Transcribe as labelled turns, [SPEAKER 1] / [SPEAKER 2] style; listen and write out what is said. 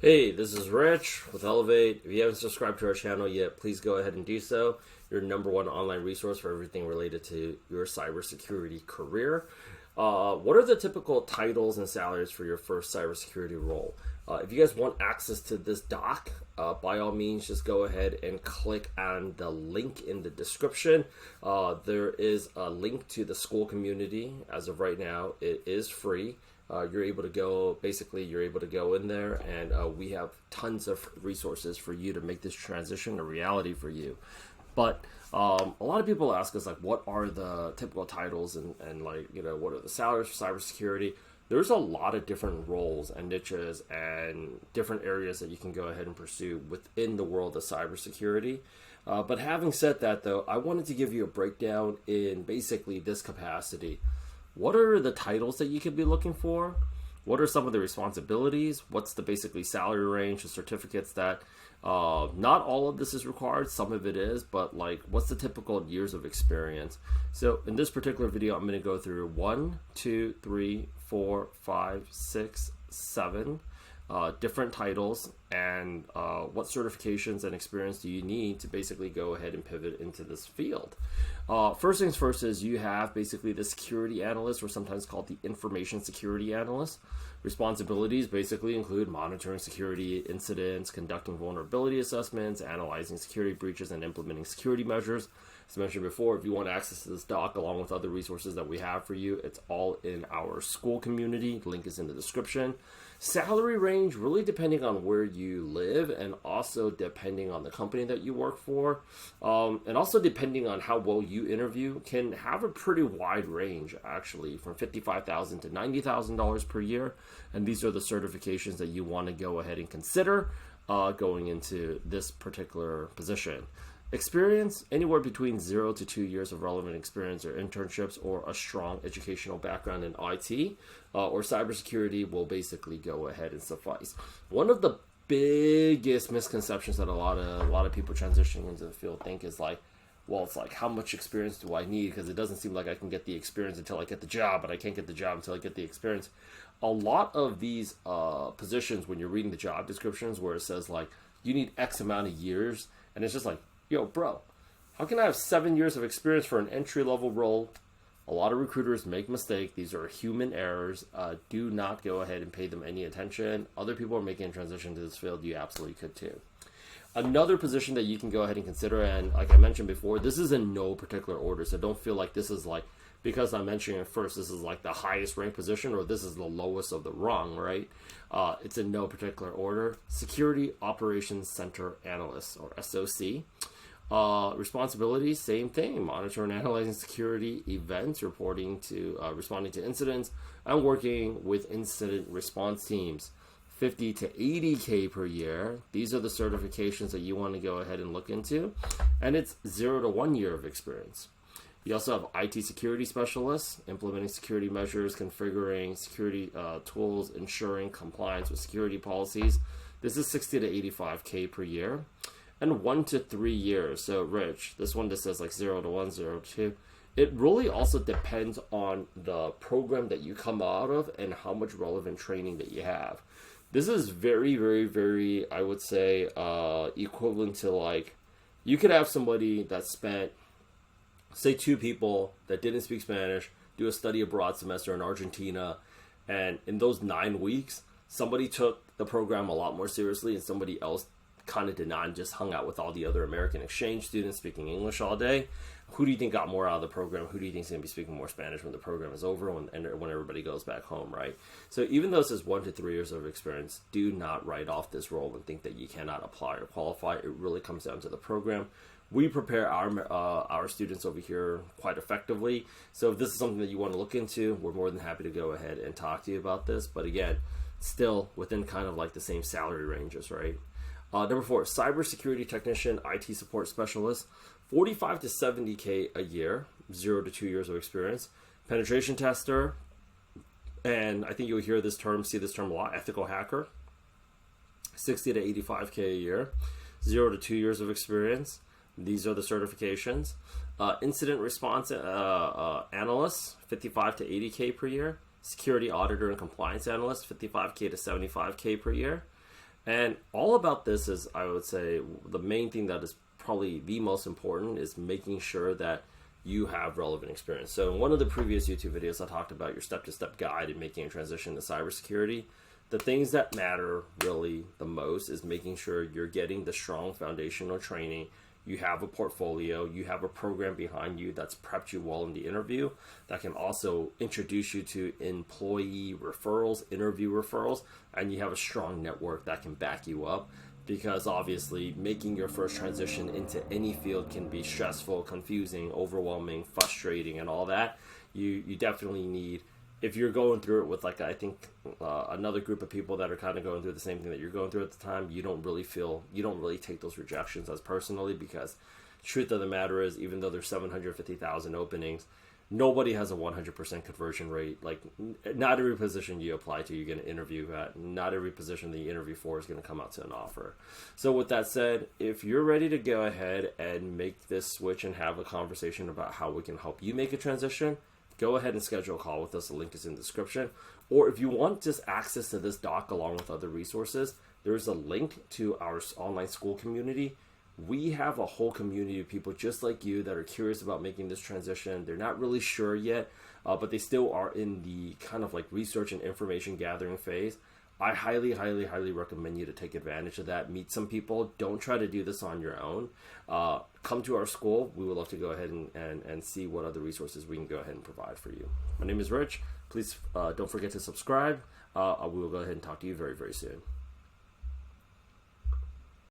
[SPEAKER 1] Hey, this is Rich with Elevate. If you haven't subscribed to our channel yet, please go ahead and do so. Your number one online resource for everything related to your cybersecurity career. What are the typical titles and salaries for your first cybersecurity role? If you guys want access to this doc, by all means, just go ahead and click on the link in the description. There is a link to the school community. As of right now, it is free. You're able to go in there, and we have tons of resources for you to make this transition a reality for you. But a lot of people ask us, like, what are the typical titles and what are the salaries for cybersecurity? There's a lot of different roles and niches and different areas that you can go ahead and pursue within the world of cybersecurity. But having said that, though, I wanted to give you a breakdown in basically this capacity. What are the titles that you could be looking for? What are some of the responsibilities? What's the basically salary range, the certificates that not all of this is required, some of it is, but like what's the typical years of experience? So in this particular video, I'm going to go through 1, 2, 3, 4, 5, 6, 7 different titles and what certifications and experience do you need to basically go ahead and pivot into this field. First things first is you have basically the security analyst, or sometimes called the information security analyst. Responsibilities basically include monitoring security incidents, conducting vulnerability assessments, analyzing security breaches, and implementing security measures. As mentioned before, if you want access to this doc along with other resources that we have for you, it's all in our school community. The link is in the description. Salary range really depending on where you live, and also depending on the company that you work for, and also depending on how well you interview, can have a pretty wide range, actually, from $55,000 to $90,000 per year. And these are the certifications that you want to go ahead and consider going into this particular position. Experience, anywhere between 0 to 2 years of relevant experience or internships, or a strong educational background in IT or cybersecurity will basically go ahead and suffice. One of the biggest misconceptions that a lot of people transitioning into the field think is like, well, it's like, how much experience do I need? Because it doesn't seem like I can get the experience until I get the job, but I can't get the job until I get the experience. A lot of these positions, when you're reading the job descriptions where it says like, you need X amount of years, and it's just like, yo, bro, how can I have 7 years of experience for an entry-level role? A lot of recruiters make mistakes. These are human errors. Do not go ahead and pay them any attention. Other people are making a transition to this field. You absolutely could too. Another position that you can go ahead and consider, and like I mentioned before, this is in no particular order, so don't feel like this is like, because I'm mentioning it first, this is like the highest ranked position, or this is the lowest of the rung, right? It's in no particular order. Security Operations Center Analyst, or SOC. Responsibilities, same thing: monitoring and analyzing security events, responding to incidents, and working with incident response teams. 50 to 80K per year. These are the certifications that you want to go ahead and look into, and it's 0 to 1 year of experience. You also have IT security specialists, implementing security measures, configuring security tools, ensuring compliance with security policies. This is 60 to 85K per year. And 1 to 3 years. So, Rich, this one just says like 0 to 1, 0 to 2. It really also depends on the program that you come out of and how much relevant training that you have. This is very, very, very, I would say, equivalent to like, you could have somebody that spent, say, 2 people that didn't speak Spanish, do a study abroad semester in Argentina, and in those 9 weeks, somebody took the program a lot more seriously and somebody else kind of did not, and just hung out with all the other American exchange students speaking English all day. Who do you think got more out of the program? Who do you think is going to be speaking more Spanish when the program is over, when everybody goes back home, right? So even though it says 1 to 3 years of experience, do not write off this role and think that you cannot apply or qualify. It really comes down to the program. We prepare our students over here quite effectively. So if this is something that you want to look into, we're more than happy to go ahead and talk to you about this. But again, still within kind of like the same salary ranges, right? Number 4, cybersecurity technician, IT support specialist, 45 to 70K a year, 0 to 2 years of experience. Penetration tester, and I think you'll see this term a lot, ethical hacker, 60 to 85K a year, 0 to 2 years of experience. These are the certifications. Incident response analyst, 55 to 80K per year. Security auditor and compliance analyst, 55K to 75K per year. And all about this is, I would say, the main thing that is probably the most important is making sure that you have relevant experience. So in one of the previous YouTube videos, I talked about your step-to-step guide in making a transition to cybersecurity. The things that matter really the most is making sure you're getting the strong foundational training. You have a portfolio, you have a program behind you that's prepped you well in the interview, that can also introduce you to employee referrals, interview referrals, and you have a strong network that can back you up. Because obviously making your first transition into any field can be stressful, confusing, overwhelming, frustrating, and all that. You definitely need, if you're going through it with, like, I think another group of people that are kind of going through the same thing that you're going through at the time, you don't really take those rejections as personally, because truth of the matter is, even though there's 750,000 openings, nobody has a 100% conversion rate. Like, not every position you apply to, you're going to interview at. Not every position that you interview for is going to come out to an offer. So with that said, if you're ready to go ahead and make this switch and have a conversation about how we can help you make a transition, go ahead and schedule a call with us. The link is in the description. Or if you want just access to this doc along with other resources, there's a link to our online school community. We have a whole community of people just like you that are curious about making this transition. They're not really sure yet, but they still are in the kind of like research and information gathering phase. I highly, highly, highly recommend you to take advantage of that. Meet some people. Don't try to do this on your own. Come to our school. We would love to go ahead and see what other resources we can go ahead and provide for you. My name is Rich. Please don't forget to subscribe. We will go ahead and talk to you very, very soon.